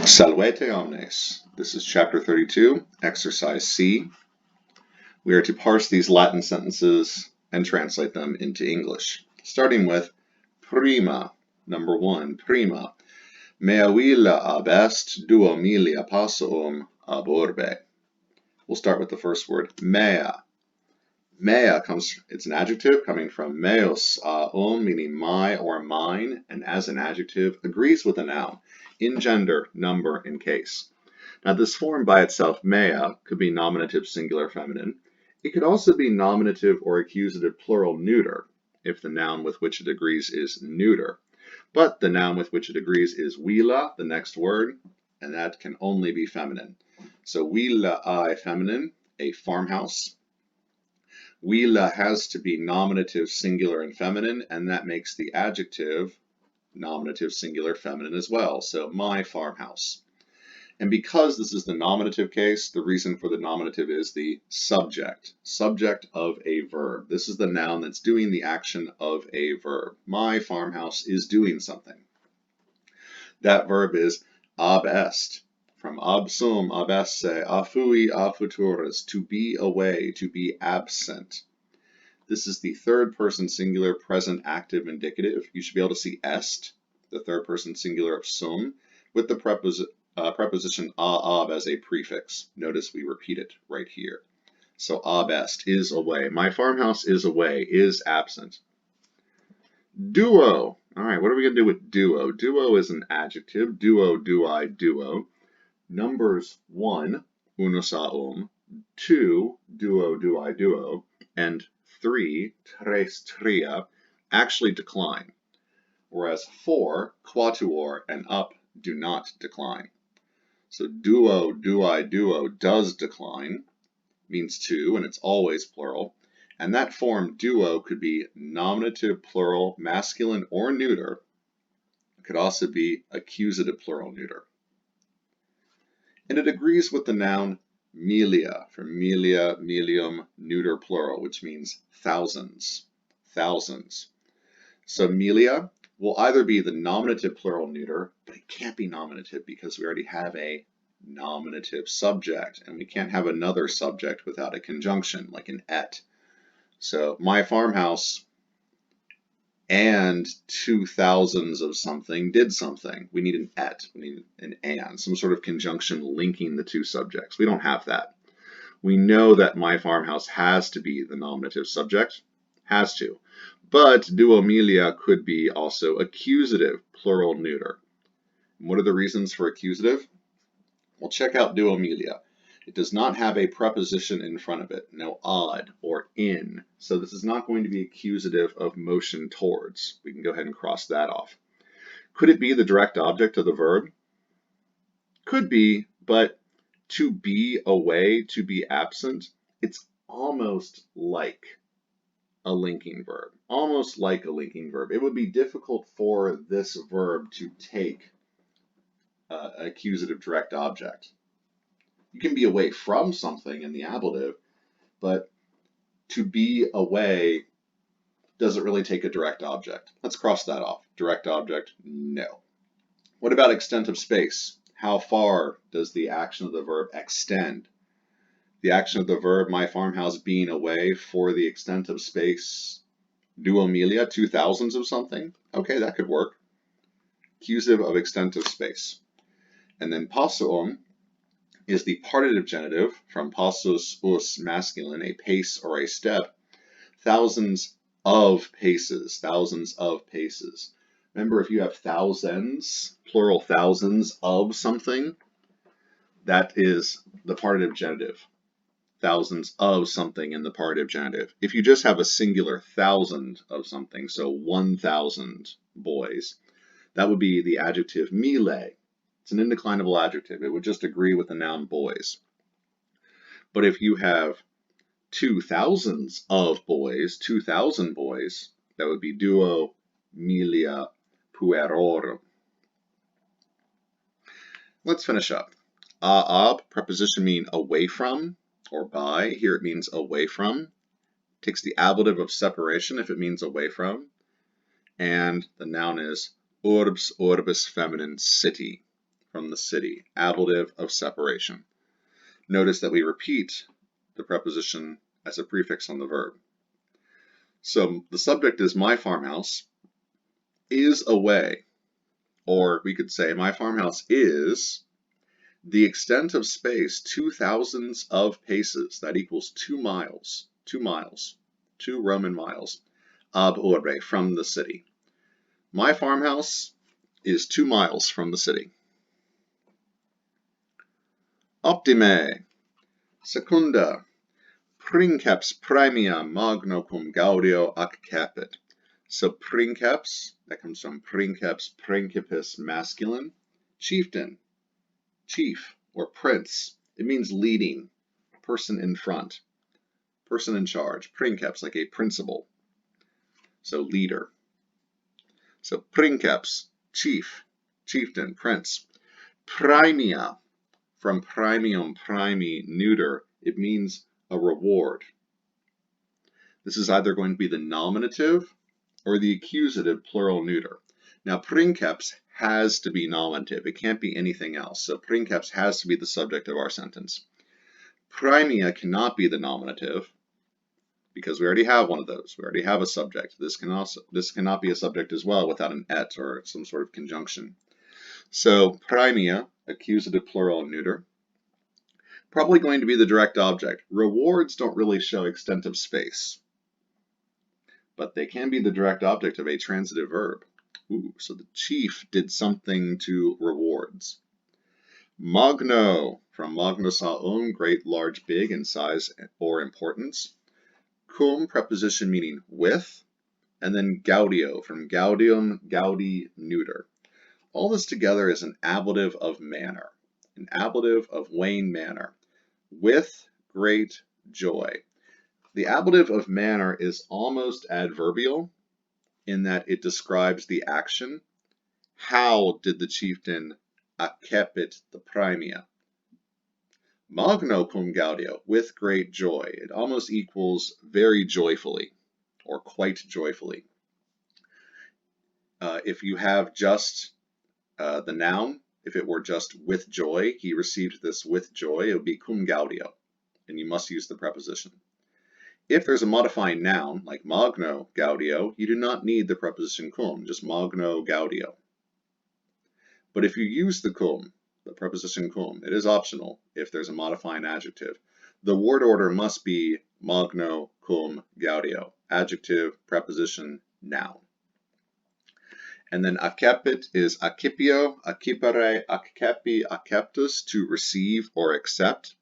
Salvete omnes. This is chapter 32, exercise C. We are to parse these Latin sentences and translate them into English. Starting with prima, number 1, prima. Mea villa ab est, duo milia passuum ab urbe. We'll start with the first word, mea. Mea it's an adjective coming from meos meaning my or mine, and as an adjective agrees with a noun in gender, number, and case. Now this form by itself, mea, could be nominative singular feminine. It could also be nominative or accusative plural neuter if the noun with which it agrees is neuter. But the noun with which it agrees is villa, the next word, and that can only be feminine. So villa I feminine, a farmhouse. Villa has to be nominative singular and feminine, and that makes the adjective nominative singular feminine as well. So my farmhouse. And because this is the nominative case, the reason for the nominative is the subject of a verb. This is the noun that's doing the action of a verb. My farmhouse is doing something. That verb is ab est, from ab sum, ab esse, a fui, a futurus, to be away, to be absent. This is the third person singular present active indicative. You should be able to see est, the third person singular of sum, with the preposition ab as a prefix. Notice we repeat it right here. So ab est is away. My farmhouse is away, is absent. Duo. All right, what are we going to do with duo? Duo is an adjective. Duo, duai, duo. Numbers 1, unus a 2, duo, duai, duo, and 3, tres, tria, actually decline, whereas 4, quatuor, and up do not decline. So duo, duai, duo does decline, means two, and it's always plural. And that form, duo, could be nominative plural, masculine or neuter. It could also be accusative plural neuter. And it agrees with the noun milia, from milia, milium, neuter plural, which means thousands, thousands. So milia will either be the nominative plural neuter, but it can't be nominative because we already have a nominative subject, and we can't have another subject without a conjunction, like an et. So my farmhouse and 2000s of something did something. We need an et, we need an and, some sort of conjunction linking the two subjects. We don't have that. We know that my farmhouse has to be the nominative subject, has to. But duo milia could be also accusative, plural neuter. And what are the reasons for accusative? Well, check out duo milia. It does not have a preposition in front of it, no ad or in. So this is not going to be accusative of motion towards. We can go ahead and cross that off. Could it be the direct object of the verb? Could be, but to be away, to be absent, it's almost like a linking verb. Almost like a linking verb. It would be difficult for this verb to take accusative direct object. You can be away from something in the ablative, but to be away doesn't really take a direct object. Let's cross that off. Direct object, no. What about extent of space? How far does the action of the verb extend? The action of the verb, my farmhouse, being away for the extent of space, duo milia, 2000s of something? Okay, that could work. Accusative of extent of space. And then passuum is the partitive genitive from passus us, masculine, a pace or a step. Thousands of paces, thousands of paces. Remember, if you have thousands, plural thousands of something, that is the partitive genitive. Thousands of something in the partitive genitive. If you just have a singular thousand of something, so 1,000 boys, that would be the adjective mille. It's an indeclinable adjective. It would just agree with the noun boys. But if you have 2,000s of boys, 2,000 boys, that would be duo milia puerorum. Let's finish up. Ab, preposition mean away from or by. Here it means away from. Takes the ablative of separation if it means away from. And the noun is urbs, orbis, feminine, city. from the city. Ablative of separation. Notice that we repeat the preposition as a prefix on the verb. So the subject is my farmhouse is away, or we could say my farmhouse is the extent of space 2,000 of paces. That equals 2 miles. 2 miles. 2 Roman miles. Ab urbe, from the city. My farmhouse is 2 miles from the city. Optime. Secunda. Princeps praemia magno cum gaudio ac capit. So princeps, that comes from princeps, principis, masculine. Chieftain, chief, or prince. It means leading, person in front, person in charge. Princeps, like a principal. So leader. So princeps, chief, chieftain, prince. Praemia, from praemium, praemi, neuter. It means a reward. This is either going to be the nominative or the accusative plural neuter. Now, princeps has to be nominative. It can't be anything else. So princeps has to be the subject of our sentence. Praemia cannot be the nominative because we already have one of those. We already have a subject. This cannot be a subject as well without an et or some sort of conjunction. So praemia, accusative plural neuter. Probably going to be the direct object. Rewards don't really show extent of space, but they can be the direct object of a transitive verb. Ooh, so the chief did something to rewards. Magno, from magnosaum, great, large, big in size or importance. Cum, preposition meaning with. And then gaudio, from gaudium, gaudi, neuter. All this together is an ablative of manner, an ablative of wane manner. With great joy. The ablative of manner is almost adverbial in that it describes the action. How did the chieftain accepit the praemia? Magno cum gaudio, with great joy. It almost equals very joyfully or quite joyfully. If you have just the noun, if it were just with joy, he received this with joy, it would be cum gaudio, and you must use the preposition. If there's a modifying noun, like magno gaudio, you do not need the preposition cum, just magno gaudio. But if you use the cum, the preposition cum, it is optional if there's a modifying adjective. The word order must be magno cum gaudio, adjective, preposition, noun. And then accepit is accipio, accipere, accepi, acceptus, to receive or accept.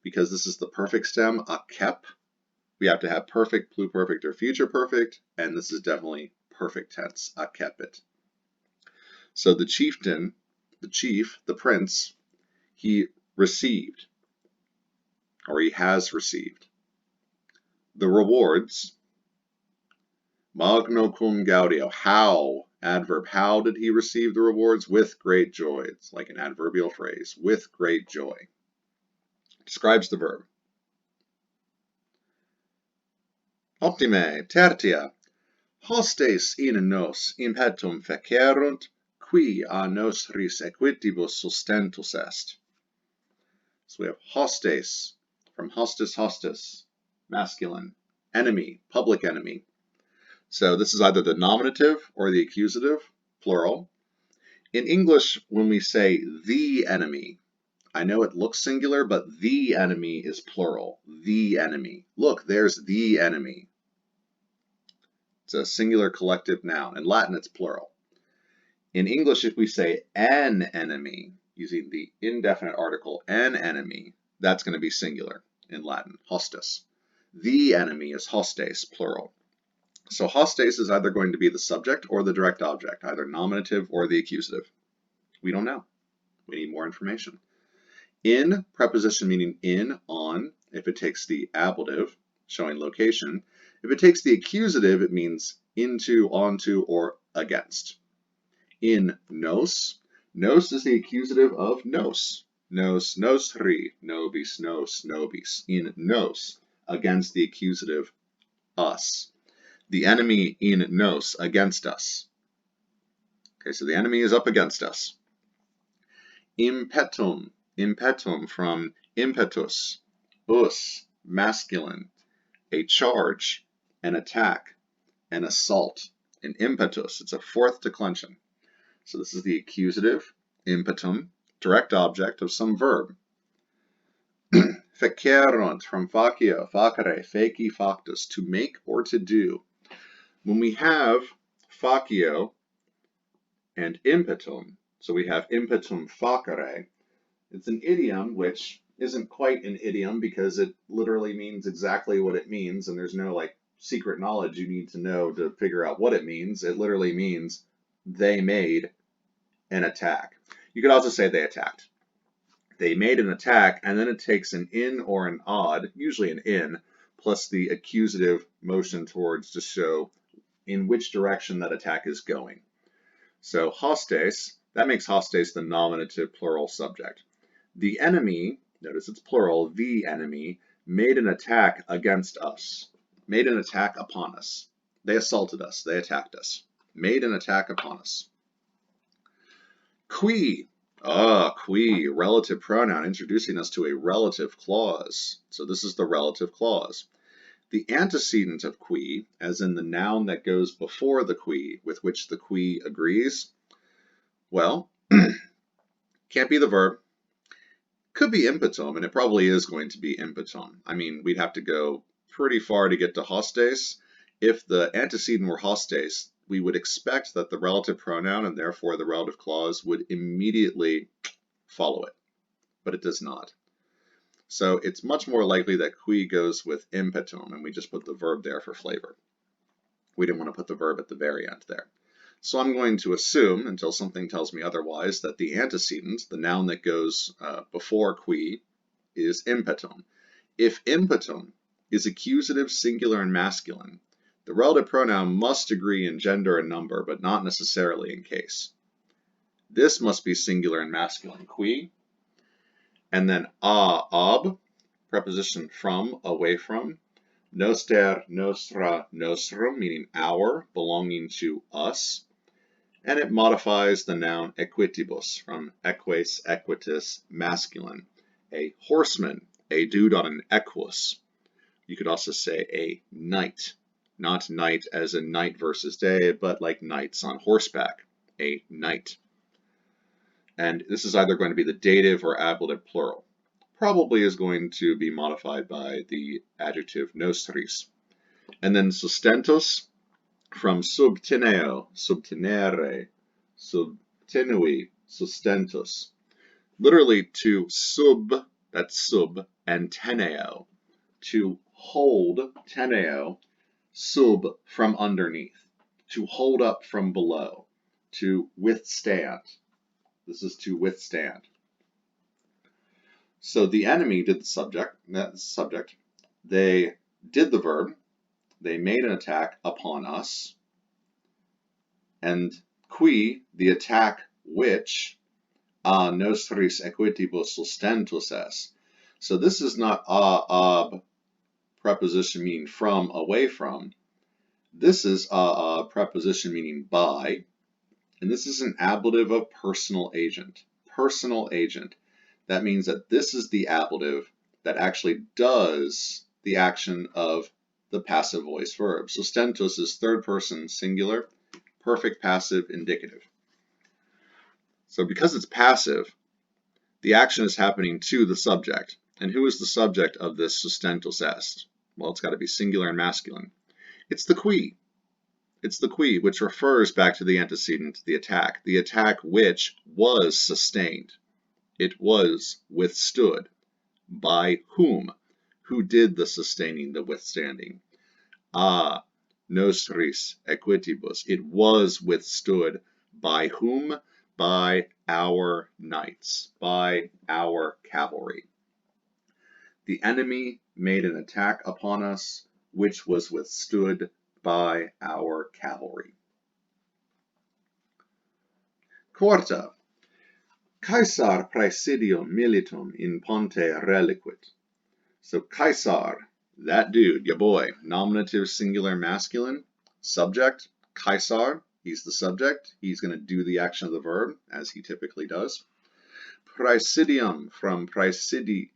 Because this is the perfect stem, accep, we have to have perfect, pluperfect, or future perfect, and this is definitely perfect tense, accepit. So the chieftain, the chief, the prince, he received, or he has received. The rewards, magno cum gaudio, how, adverb, how did he receive the rewards? With great joy. It's like an adverbial phrase, with great joy. Describes the verb. Optime, tertia, hostes in nos impetum fecerunt, qui a nostris equitibus sustentus est. So we have hostes, from hostis, hostis, masculine, enemy, public enemy. So this is either the nominative or the accusative, plural. In English, when we say the enemy, I know it looks singular, but the enemy is plural. The enemy. Look, there's the enemy. It's a singular collective noun. In Latin, it's plural. In English, if we say an enemy, using the indefinite article an enemy, that's going to be singular in Latin, hostis. The enemy is hostes, plural. So hostes is either going to be the subject or the direct object, either nominative or the accusative. We don't know. We need more information. In, preposition meaning in, on, if it takes the ablative, showing location. If it takes the accusative, it means into, onto, or against. In nos, nos is the accusative of nos. Nos, nostri, nobis, nos, nobis. In nos, against the accusative us. The enemy in nos, against us. Okay, so the enemy is up against us. Impetum, impetum from impetus, us, masculine, a charge, an attack, an assault, an impetus. It's a fourth declension. So this is the accusative, impetum, direct object of some verb. Fecerunt from facio, facere, feci, factus, to make or to do. When we have facio and impetum, so we have impetum facere, it's an idiom which isn't quite an idiom because it literally means exactly what it means, and there's no like secret knowledge you need to know to figure out what it means. It literally means they made an attack. You could also say they attacked. They made an attack, and then it takes an in or an odd, usually an in, plus the accusative motion towards to show in which direction that attack is going. So hostes, that makes hostes the nominative plural subject. The enemy, notice it's plural, the enemy, made an attack against us, made an attack upon us. They assaulted us, they attacked us, made an attack upon us. Qui, qui, relative pronoun, introducing us to a relative clause. So this is the relative clause. The antecedent of qui, as in the noun that goes before the qui, with which the qui agrees, well, can't be the verb. Could be impetum, and it probably is going to be impetum. I mean, we'd have to go pretty far to get to hostes. If the antecedent were hostes, we would expect that the relative pronoun and therefore the relative clause would immediately follow it, but it does not. So it's much more likely that qui goes with impetum, and we just put the verb there for flavor. We didn't want to put the verb at the very end there. So I'm going to assume, until something tells me otherwise, that the antecedent, the noun that goes before qui, is impetum. If impetum is accusative, singular, and masculine, the relative pronoun must agree in gender and number, but not necessarily in case. This must be singular and masculine, qui. And then ab, preposition from, away from. Noster, nostra, nostrum, meaning our, belonging to us. And it modifies the noun equitibus from eques, equitus, masculine. A horseman, a dude on an equus. You could also say a knight. Not knight as in night versus day, but like knights on horseback, a knight. And this is either going to be the dative or ablative plural. Probably is going to be modified by the adjective nostris. And then sustentus, from subteneo, subtenere, subtenui, sustentus. Literally to sub, that's sub, and teneo, to hold, teneo, sub, from underneath, to hold up from below, to withstand. This is to withstand. So the enemy did the subject, that's the subject. They did the verb. They made an attack upon us. And qui, the attack which, a nostris equitibus sustentus est. So this is not ab, preposition meaning from, away from. This is preposition meaning by. And this is an ablative of personal agent. Personal agent. That means that this is the ablative that actually does the action of the passive voice verb. Sustentus is third person singular, perfect passive indicative. So because it's passive, the action is happening to the subject. And who is the subject of this sustentus est? Well, it's got to be singular and masculine. It's the qui. It's the qui, which refers back to the antecedent, the attack which was sustained. It was withstood. By whom? Who did the sustaining, the withstanding? Nostris equitibus. It was withstood. By whom? By our knights, by our cavalry. The enemy made an attack upon us, which was withstood by our cavalry. Quarta. Caesar praesidium militum in ponte reliquit. So Caesar, that dude, your boy, nominative, singular, masculine, subject, Caesar, he's the subject. He's going to do the action of the verb, as he typically does. Praesidium from praesidium,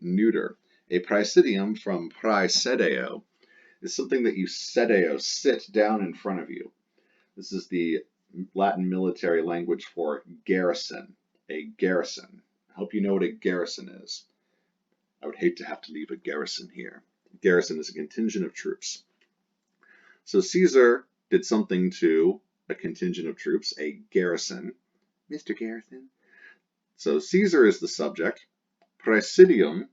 neuter. A praesidium from praesedeo is something that you sedeo, sit down in front of you. This is the Latin military language for garrison, a garrison. I hope you know what a garrison is. I would hate to have to leave a garrison here. A garrison is a contingent of troops. So Caesar did something to a contingent of troops, a garrison. Mr. Garrison. So Caesar is the subject. Praesidium,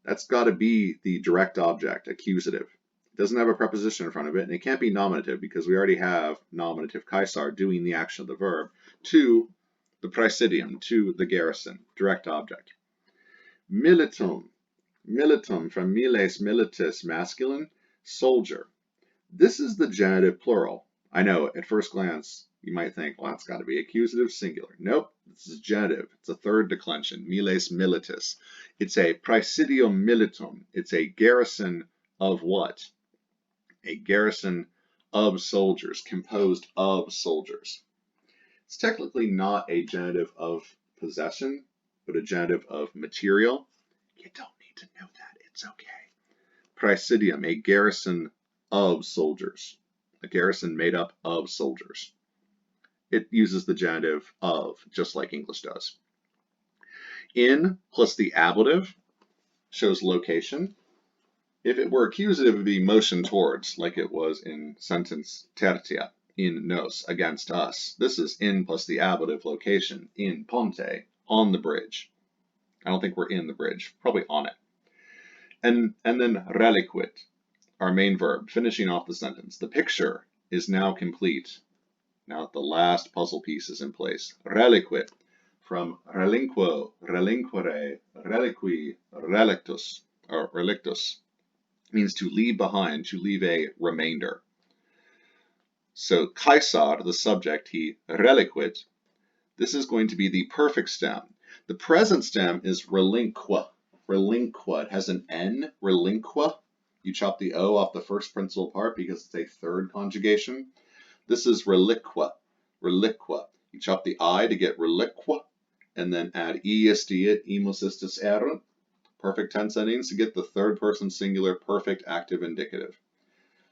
that's got to be the direct object, accusative. It doesn't have a preposition in front of it, and it can't be nominative because we already have nominative Caesar doing the action of the verb to the praesidium, to the garrison, direct object. Militum, militum from miles militis, masculine, soldier. This is the genitive plural. I know, at first glance, you might think, well, that's got to be accusative singular. Nope, this is genitive. It's a third declension, miles militis. It's a praesidium militum. It's a garrison of what? A garrison of soldiers, composed of soldiers. It's technically not a genitive of possession, but a genitive of material. You don't need to know that. It's okay. Praesidium, a garrison of soldiers. A garrison made up of soldiers. It uses the genitive of, just like English does. In plus the ablative shows location. If it were accusative, it would be motion towards, like it was in sentence tertia, in nos, against us. This is in plus the ablative location, in ponte, on the bridge. I don't think we're in the bridge, probably on it. And then reliquit, our main verb, finishing off the sentence. The picture is now complete. Now that the last puzzle piece is in place. Reliquit, from relinquo, relinquere, reliqui, relictus, or relictus, means to leave behind, to leave a remainder. So Caesar, the subject, he reliquit. This is going to be the perfect stem. The present stem is relinqua. Relinqua. It has an N, relinqua. You chop the O off the first principal part because it's a third conjugation. This is reliqua. Reliqua. You chop the I to get reliqua, and then add est it, imus istus erunt. Perfect tense endings to get the third person singular perfect active indicative.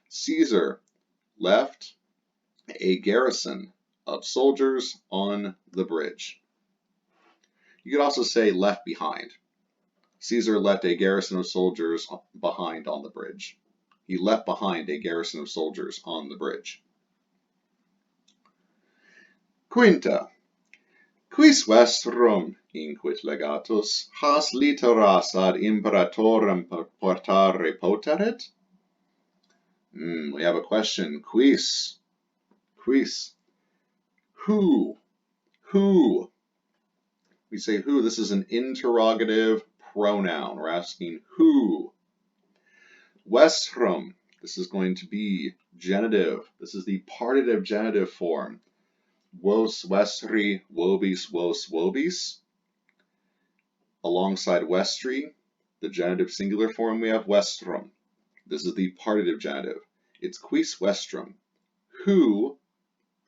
Caesar left a garrison of soldiers on the bridge. You could also say left behind. Caesar left a garrison of soldiers behind on the bridge. He left behind a garrison of soldiers on the bridge. Quinta. Quis vestrum, inquit legatus, has litteras ad imperatorem portare poteret? We have a question. Quis? Quis? Who? Who? We say who. This is an interrogative pronoun. We're asking who. Vestrum. This is going to be genitive. This is the partitive genitive form. Vos, vestri, vobis, vos, vobis. Alongside vestri, the genitive singular form, we have vestrum. This is the partitive genitive. It's quis vestrum. Who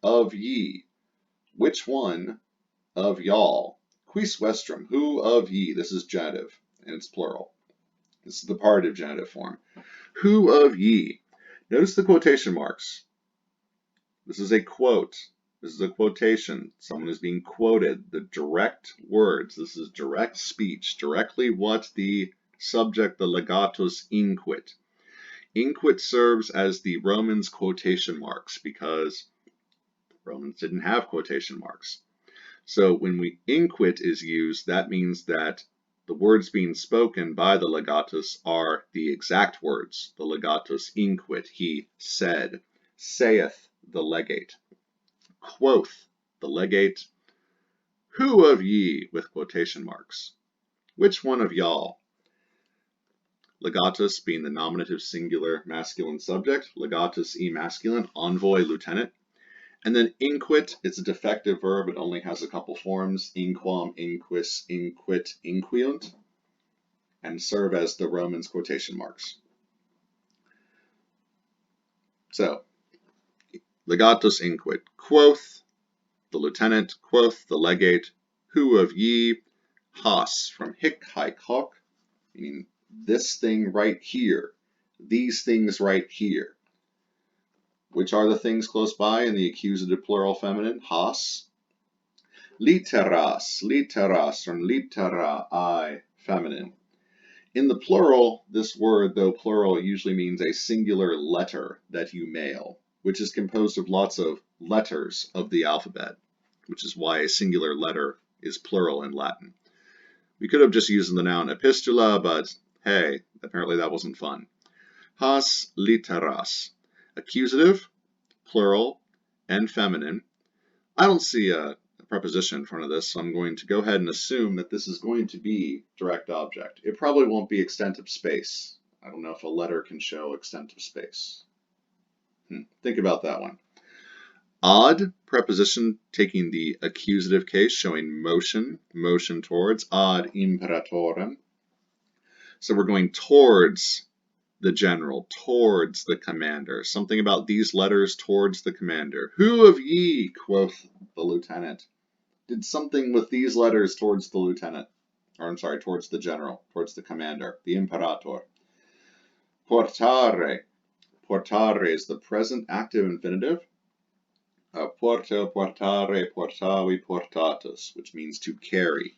of ye? Which one of y'all? Quis vestrum. Who of ye? This is genitive, and it's plural. This is the partitive genitive form. Who of ye? Notice the quotation marks. This is a quote. This is a quotation. Someone is being quoted. The direct words. This is direct speech. Directly what the subject, the legatus, inquit. Inquit serves as the Romans' quotation marks because the Romans didn't have quotation marks. So when inquit is used, that means that the words being spoken by the legatus are the exact words. The legatus inquit. He said. Saith the legate. Quoth the legate, who of ye, with quotation marks? Which one of y'all? Legatus being the nominative singular masculine subject, legatus e masculine, envoy, lieutenant. And then inquit, it's a defective verb. It only has a couple forms, inquam, inquis, inquit, inquiunt, and serve as the Romans' quotation marks. So, legatus inquit, quoth the lieutenant, quoth the legate, Who of ye? Has, from hic haec hoc, meaning this thing right here, these things right here. Which are the things close by in the accusative plural feminine? Has. Literas, literas, from litera, I, feminine. In the plural, this word, though plural, usually means a singular letter that you mail, which is composed of lots of letters of the alphabet, which is why a singular letter is plural in Latin. We could have just used the noun epistula, but hey, apparently that wasn't fun. Has literas. Accusative, plural, and feminine. I don't see a preposition in front of this, so I'm going to go ahead and assume that this is going to be direct object. It probably won't be extent of space. I don't know if a letter can show extent of space. Think about that one. Ad, preposition taking the accusative case, showing motion, motion towards, ad imperatorem. So we're going towards the general, towards the commander. Something about these letters towards the commander. Who of ye, quoth the lieutenant, did something with these letters towards the lieutenant? Or I'm sorry, towards the general, towards the commander, the imperator. Portare. Portare is the present active infinitive. Porta, portare, portavi, portatus, which means to carry.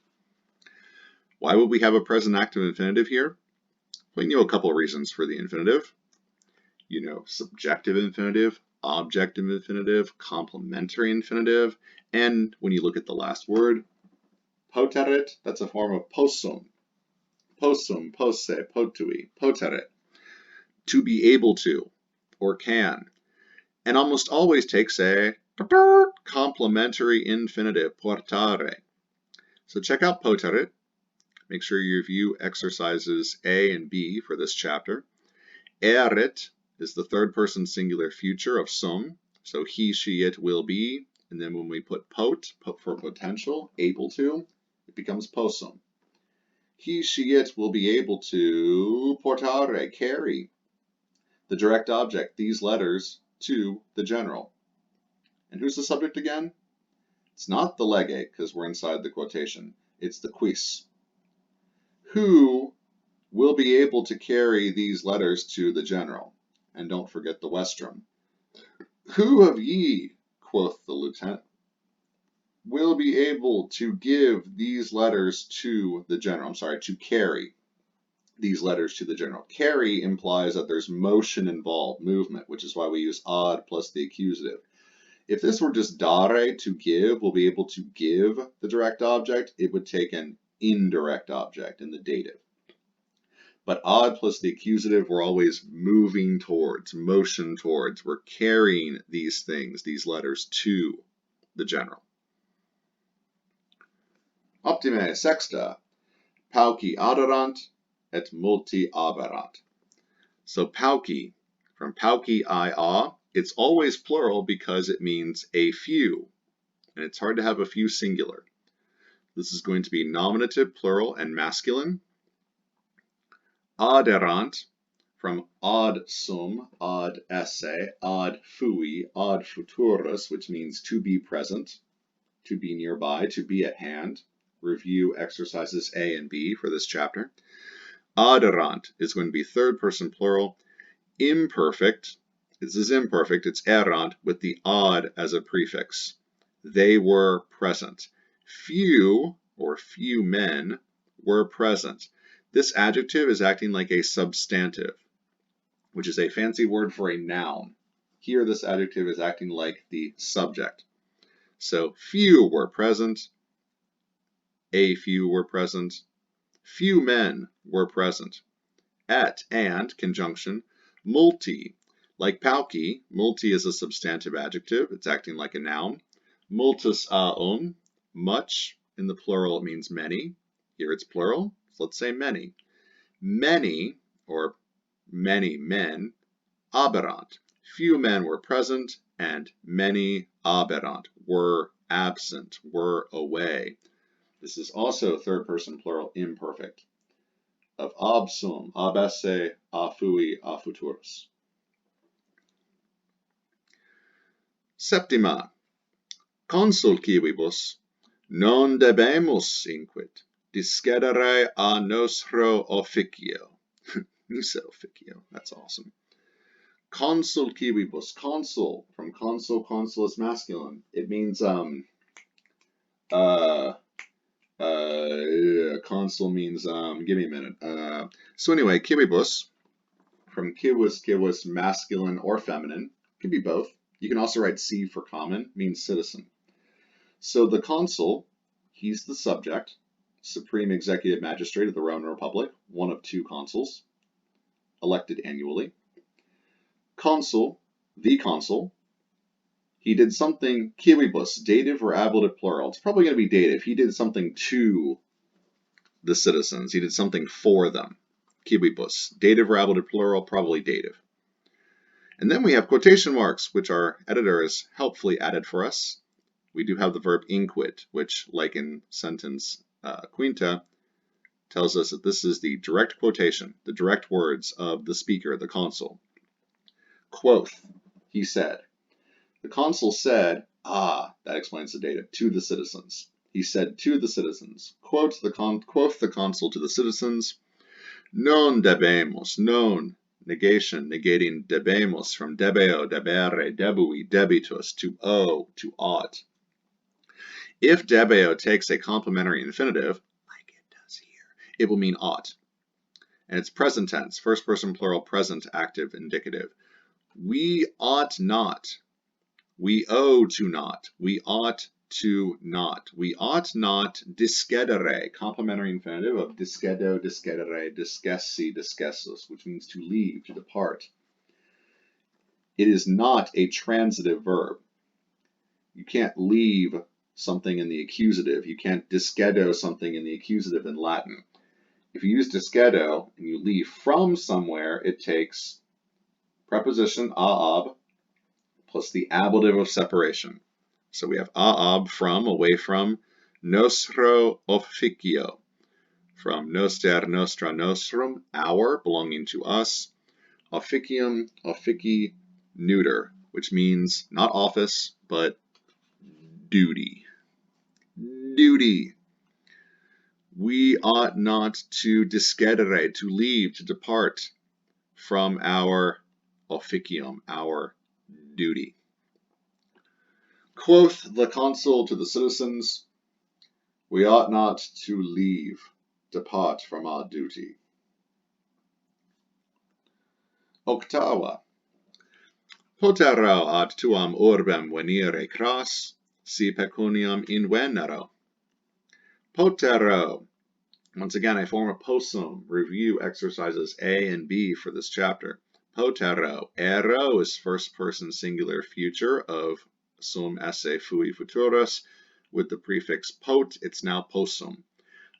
Why would we have a present active infinitive here? Well, you know a couple of reasons for the infinitive. You know, subjective infinitive, objective infinitive, complementary infinitive, and when you look at the last word, poteret, that's a form of possum. Possum, posse, potui, poteret. To be able to, or can. And almost always takes a complementary infinitive, portare. So check out poteret. Make sure you review exercises A and B for this chapter. Erit is the third person singular future of sum. So he, she, it will be. And then when we put pot for potential, able to, it becomes possum. He, she, it will be able to portare, carry the direct object, these letters, to the general. And who's the subject again? It's not the lege, because we're inside the quotation. It's the quis. Who will be able to carry these letters to the general? And don't forget the westrum. Who of ye, quoth the lieutenant, will be able to give these letters to the general? I'm sorry, to carry these letters to the general. Carry implies that there's motion involved, movement, which is why we use ad plus the accusative. If this were just dare, to give, will be able to give the direct object, it would take an indirect object in the dative. But ad plus the accusative, we're always moving towards, motion towards. We're carrying these things, these letters, to the general. Optime sexta, pauci aderant et multi aberant. So pauci, from pauci I-a, it's always plural because it means a few, and it's hard to have a few singular. This is going to be nominative, plural, and masculine. Aderant, from ad sum, ad esse, ad fui, ad futurus, which means to be present, to be nearby, to be at hand. Review exercises A and B for this chapter. Aderant is going to be third person plural. Imperfect, this is imperfect, it's erant with the ad as a prefix. They were present. Few, or few men, were present. This adjective is acting like a substantive, which is a fancy word for a noun. Here, this adjective is acting like the subject. So, few were present, a few were present, few men were present. Et, and, conjunction, multi. Like pauci, multi is a substantive adjective. It's acting like a noun. Multus aum, much. In the plural, it means many. Here it's plural, so let's say many. Many, or many men, aberant. Few men were present, and many aberant, were absent, were away. This is also third person plural imperfect. Of ab sum, ab esse, a fui, a futurus. Septima, consul civibus, Non debemos inquit discedere a nostro officio. You said officio. That's awesome. Consul civibus. Consul, from consul, consul is masculine. It means consul means give me a minute. So anyway, civibus, from civus, masculine or feminine, can be both. You can also write C for common, means citizen. So the consul, he's the subject, supreme executive magistrate of the Roman Republic, one of 2 consuls, elected annually. Consul, the consul, he did something, civibus, dative or ablative plural. It's probably going to be dative. He did something to the citizens. He did something for them. Civibus, dative or ablative plural, probably dative. And then we have quotation marks, which our editor has helpfully added for us. We do have the verb inquit, which, like in sentence quinta, tells us that this is the direct quotation, the direct words of the speaker, the consul. Quoth, he said. The consul said, that explains the dative, to the citizens. He said to the citizens. Quoth the consul to the citizens, non debemos, non, negation, negating debemos, from debeo, debere, debui, debitus, to owe, to ought. If debeo takes a complementary infinitive, like it does here, it will mean ought. And it's present tense, first person plural, present, active, indicative. We ought not. We owe to not. We ought to not. We ought not discedere, complementary infinitive of discedo, discedere, discessi, discessus, which means to leave, to depart. It is not a transitive verb. You can't leave something in the accusative. You can't discedo something in the accusative in Latin. If you use discedo and you leave from somewhere, it takes preposition aab plus the ablative of separation. So we have aab, from, away from, nostro officio, from noster, nostra, nostrum, our, belonging to us, officium, offici, neuter, which means not office, but duty. Duty. We ought not to discedere, to leave, to depart from our officium, our duty. Quoth the consul to the citizens, we ought not to leave, depart from our duty. Octava. Potero ad tuam urbem venire cras, si pecuniam invenero. Potero. Once again, I form a possum. Review exercises A and B for this chapter. Potero. Ero is first person singular future of sum esse fui futurus. With the prefix pot, it's now possum.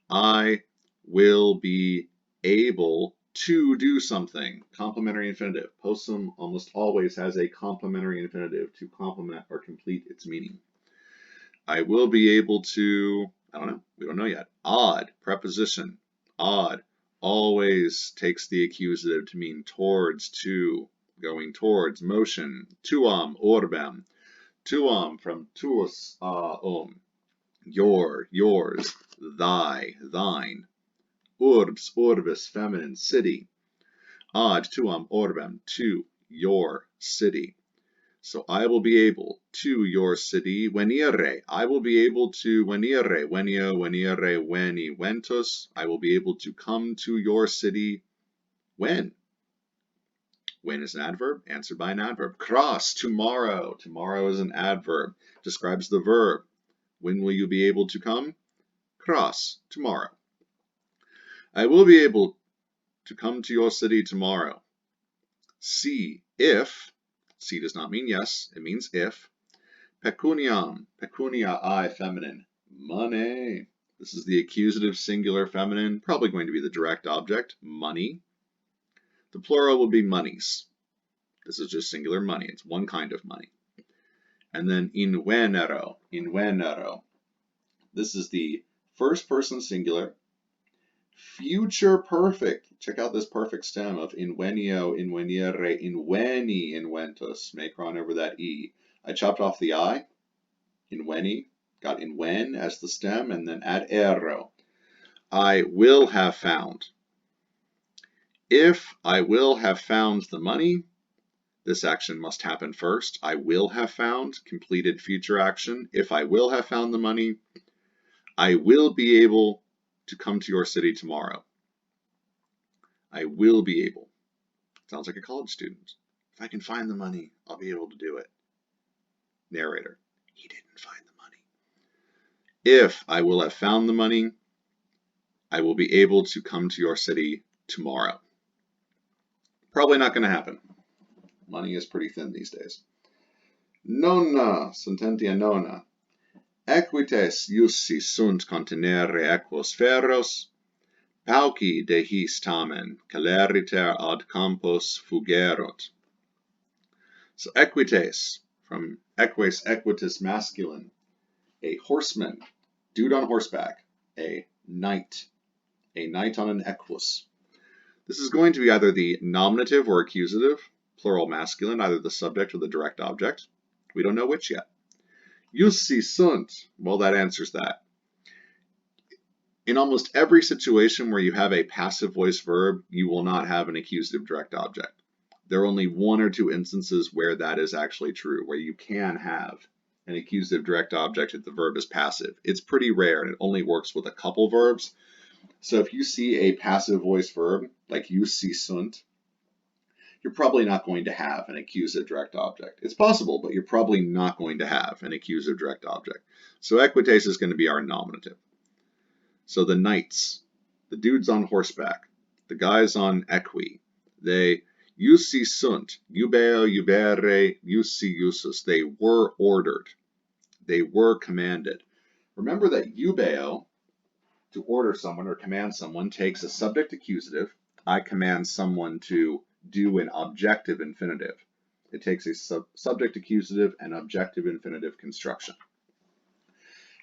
I will be able to do something. Complementary infinitive. Possum almost always has a complementary infinitive to complement or complete its meaning. I will be able to, I don't know, we don't know yet. Odd, preposition. Odd always takes the accusative to mean towards, to, going towards, motion. Tuam, orbem. Tuam from tuus, your, yours, thy, thine. Urbs, orbis, feminine, city. Ad tuam orbem, to your city. So I will be able to your city. Venire, I will be able to venire, venio, venire, veni, ventus. I will be able to come to your city. When? When is an adverb, answered by an adverb. Cras, tomorrow. Tomorrow is an adverb, describes the verb. When will you be able to come? Cras, tomorrow. I will be able to come to your city tomorrow. Si, if, si does not mean yes, it means if. Pecuniam, pecunia, I, feminine, money. This is the accusative singular feminine, probably going to be the direct object, money. The plural will be monies. This is just singular money, it's one kind of money. And then invenero, invenero. This is the first person singular, future perfect. Check out this perfect stem of invenio, invenire, inveni, inventus. Macron over that E. I chopped off the I, inveni, got in when as the stem, and then add ero. I will have found. If I will have found the money, this action must happen first. I will have found, completed future action. If I will have found the money, I will be able to come to your city tomorrow. I will be able. Sounds like a college student. If I can find the money, I'll be able to do it. Narrator, he didn't find the money. If I will have found the money, I will be able to come to your city tomorrow. Probably not going to happen. Money is pretty thin these days. Nona, sententia nona. Equites iussi sunt contenere equos ferros, pauci de his tamen celeriter ad campos fugerot. So equites, from eques, equitus, masculine, a horseman, dude on horseback, a knight on an equus. This is going to be either the nominative or accusative, plural masculine, either the subject or the direct object. We don't know which yet. Iussi sunt, well, that answers that. In almost every situation where you have a passive voice verb, you will not have an accusative direct object. There are only one or two instances where that is actually true, where you can have an accusative direct object if the verb is passive. It's pretty rare, and it only works with a couple verbs. So if you see a passive voice verb, like iussi sunt, you're probably not going to have an accusative direct object. It's possible, but you're probably not going to have an accusative direct object. So equites is going to be our nominative. So the knights, the dudes on horseback, the guys on equi, they iussi sunt, eubeo, eubere, iussi iussus. They were ordered. They were commanded. Remember that eubeo, to order someone or command someone, takes a subject accusative. I command someone to do an objective infinitive. It takes a subject accusative and objective infinitive construction.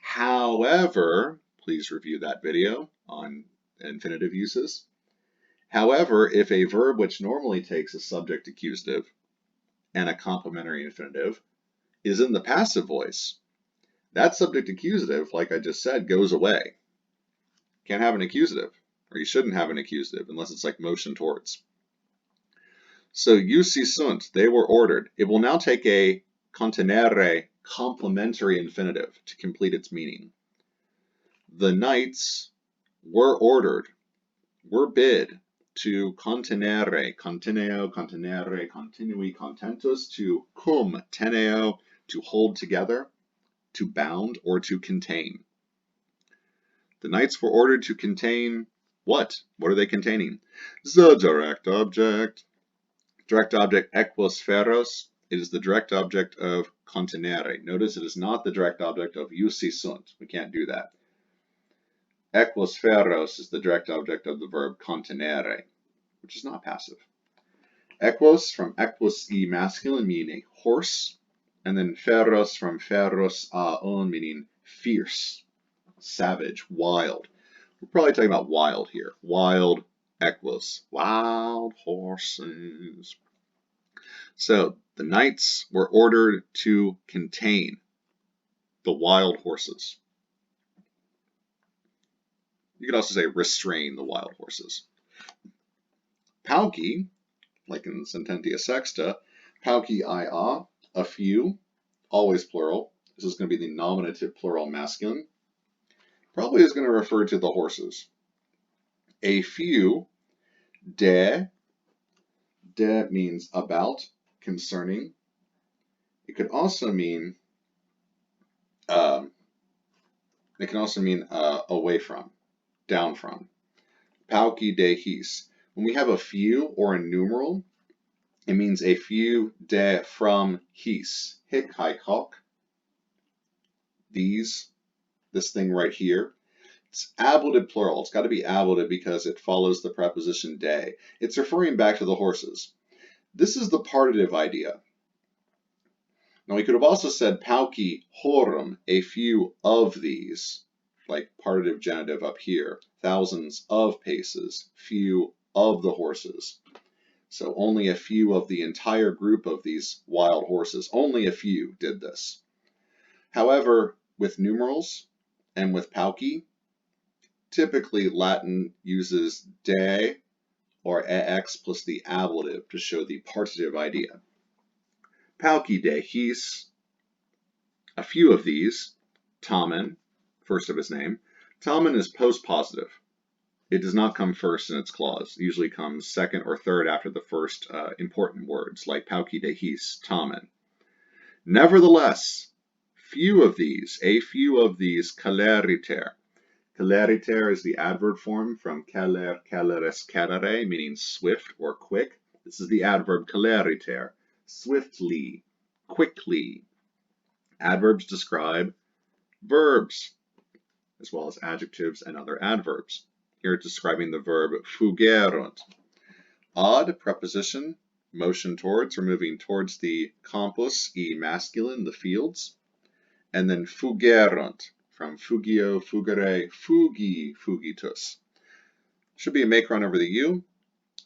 However, please review that video on infinitive uses. However, if a verb which normally takes a subject accusative and a complementary infinitive is in the passive voice, that subject accusative, like I just said, goes away. Can't have an accusative, or you shouldn't have an accusative unless it's like motion towards. So iussi sunt, they were ordered. It will now take a contenere complementary infinitive to complete its meaning. The knights were ordered, were bid to contenere, conteneo, contenere, continui, contentus, to cum teneo, to hold together, to bound, or to contain. The knights were ordered to contain what? What are they containing? The direct object. Direct object equus ferros. It is the direct object of contenere. Notice it is not the direct object of iussi sunt. We can't do that. Equus ferros is the direct object of the verb contenere, which is not passive. Equus from equus e masculine, meaning a horse, and then ferros from ferros aon, meaning fierce, savage, wild. We're probably talking about wild here. Wild equus, wild horses. So the knights were ordered to contain the wild horses. You could also say restrain the wild horses. Pauci, like in sententia sexta, pauci ia, a few, always plural. This is going to be the nominative plural masculine. Probably is going to refer to the horses. A few, de means about, concerning. It could also mean away from, down from. Pauci de his. When we have a few or a numeral, it means a few de from his. Hic, haec, hoc. These, this thing right here. It's ablative plural. It's got to be ablative because it follows the preposition de. It's referring back to the horses. This is the partitive idea. Now we could have also said pauci horum, a few of these, like partitive genitive up here, thousands of paces, few of the horses. So only a few of the entire group of these wild horses, only a few did this. However, with numerals and with pauci. Typically, Latin uses de or ex plus the ablative to show the partitive idea. Pauci de his, a few of these, tamen, first of his name. Tamen is postpositive. It does not come first in its clause. It usually comes second or third after the first important words, like pauci de his, tamen. Nevertheless, few of these, a few of these, celeriter. Celeriter is the adverb form from celer, celeres, celere, meaning swift or quick. This is the adverb celeriter, swiftly, quickly. Adverbs describe verbs, as well as adjectives and other adverbs. Here it's describing the verb fugerunt. Ad, preposition, motion towards, or moving towards the campus, e masculine, the fields. And then fugerunt, from fugio, fugere, fugi, fugitus. Should be a make run over the U.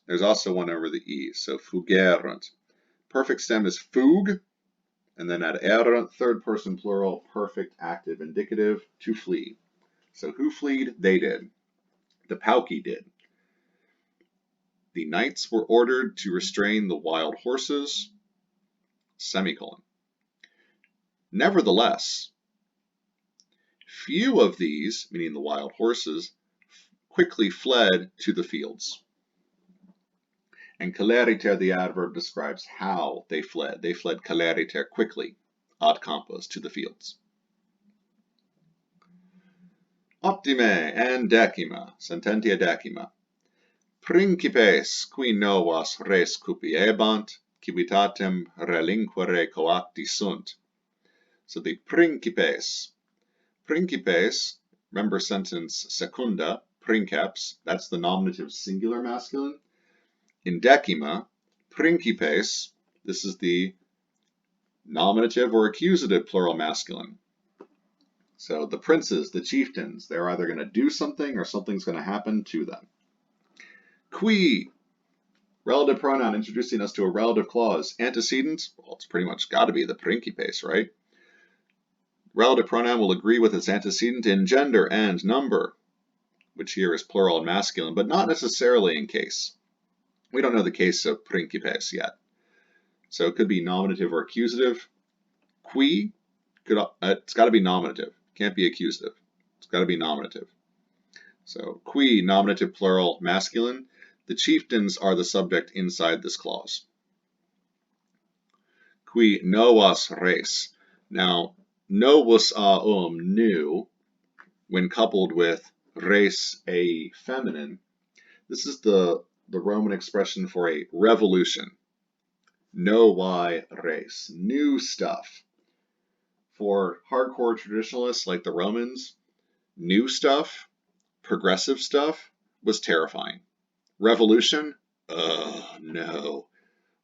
There's also one over the E, so fugerunt. Perfect stem is fug, and then at erunt, third person plural, perfect active indicative, to flee. So who fleed? They did. The pauci did. The knights were ordered to restrain the wild horses, semicolon. Nevertheless, few of these, meaning the wild horses, quickly fled to the fields. And celeriter, the adverb, describes how they fled. They fled celeriter, quickly, ad campos, to the fields. Optime and decima, sententia decima. Principes qui novas res cupiebant, civitatem relinquere coacti sunt. So the principes, remember sentence secunda, princeps, that's the nominative singular masculine. In decima, principes, this is the nominative or accusative plural masculine. So the princes, the chieftains, they're either going to do something or something's going to happen to them. Qui, relative pronoun introducing us to a relative clause. Antecedent, well, it's pretty much got to be the principes, right? Relative pronoun will agree with its antecedent in gender and number, which here is plural and masculine, but not necessarily in case. We don't know the case of principes yet. So it could be nominative or accusative. Qui, it's got to be nominative. Can't be accusative. It's got to be nominative. So qui, nominative plural masculine. The chieftains are the subject inside this clause. Qui novas res. Now, novus new, when coupled with res, a feminine, this is the Roman expression for a revolution. Novae res, new stuff. For hardcore traditionalists like the Romans, new stuff, progressive stuff, was terrifying. Revolution? No.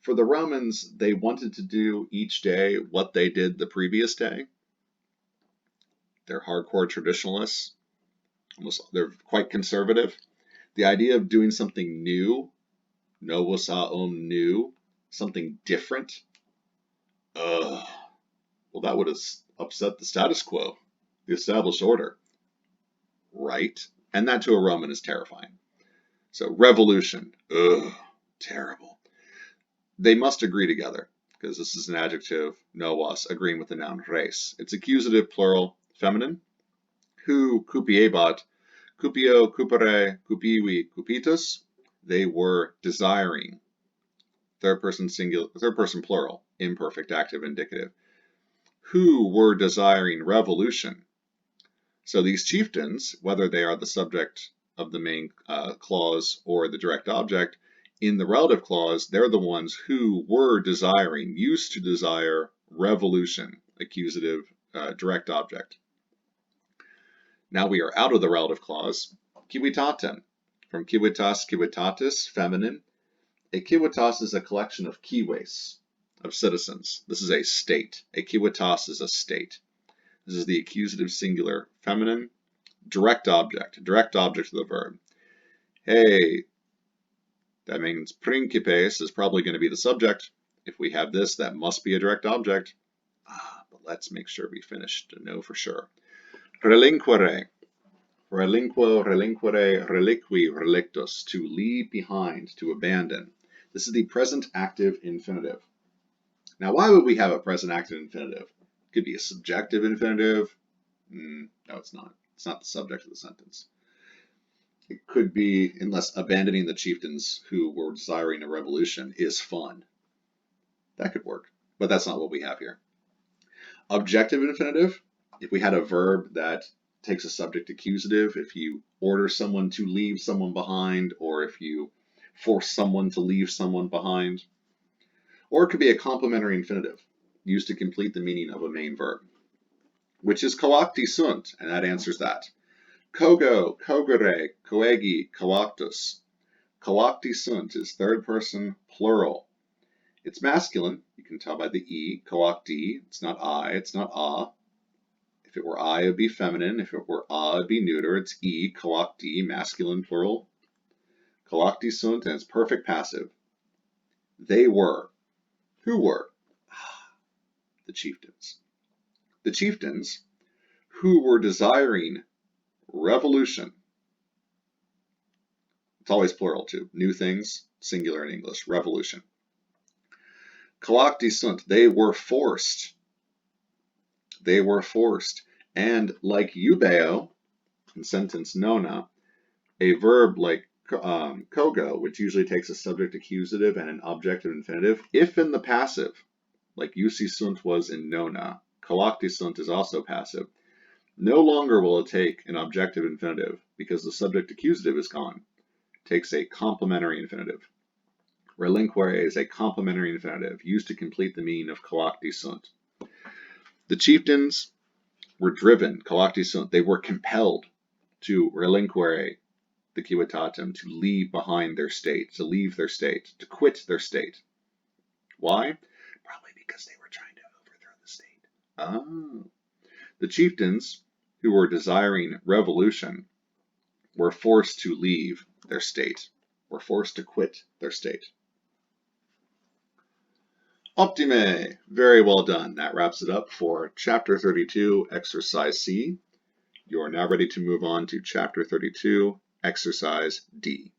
For the Romans, they wanted to do each day what they did the previous day. They're hardcore traditionalists. They're quite conservative. The idea of doing something new, novus new, something different, well, that would have upset the status quo, the established order, right? And that to a Roman is terrifying. So revolution, terrible. They must agree together, because this is an adjective, novas, agreeing with the noun res. It's accusative, plural, feminine. Who cupiebat, cupio, cupere, cupivi, cupitus. They were desiring. Third person singular, third person plural, imperfect active indicative. Who were desiring revolution. So these chieftains, whether they are the subject of the main clause or the direct object, in the relative clause, they're the ones who were desiring, used to desire revolution, accusative, direct object. Now we are out of the relative clause. Civitatem, from civitas, civitatis, feminine. A civitas is a collection of cives, of citizens. This is a state. A civitas is a state. This is the accusative singular, feminine, direct object of the verb. Hey, that means principes is probably going to be the subject. If we have this, that must be a direct object. But let's make sure we finished to know for sure. Relinquere. Relinquo, relinquere, reliqui, relictus. To leave behind, to abandon. This is the present active infinitive. Now, why would we have a present active infinitive? It could be a subjective infinitive. No, it's not. It's not the subject of the sentence. It could be, unless abandoning the chieftains who were desiring a revolution is fun. That could work, but that's not what we have here. Objective infinitive, if we had a verb that takes a subject accusative, if you order someone to leave someone behind, or if you force someone to leave someone behind. Or it could be a complementary infinitive, used to complete the meaning of a main verb, which is coacti sunt, and that answers that. Kogo, kogere, coegi, coactus. Coacti sunt is third person plural. It's masculine. You can tell by the E, coacti. It's not I, it's not a. If it were I, it would be feminine. If it were a, it would be neuter. It's E, coacti, masculine plural. Coacti sunt, and it's perfect passive. They were. Who were? The chieftains. The chieftains who were desiring revolution. It's always plural too. New things, singular in English, revolution. Coacti sunt, they were forced. They were forced. And like eubeo, in sentence nona, a verb like kogo, which usually takes a subject accusative and an objective infinitive, if in the passive, like eusi sunt was in nona, coacti sunt is also passive, no longer will it take an objective infinitive because the subject accusative is gone. It takes a complementary infinitive. Relinquere is a complementary infinitive used to complete the meaning of coacti sunt. The chieftains were driven, coacti sunt, they were compelled to relinquere the civitatem, to leave behind their state, to leave their state, to quit their state. Why? Probably because they were trying to overthrow the state. Oh. The chieftains who were desiring revolution were forced to leave their state, were forced to quit their state. Optime! Very well done. That wraps it up for Chapter 32, Exercise C. You are now ready to move on to Chapter 32, Exercise D.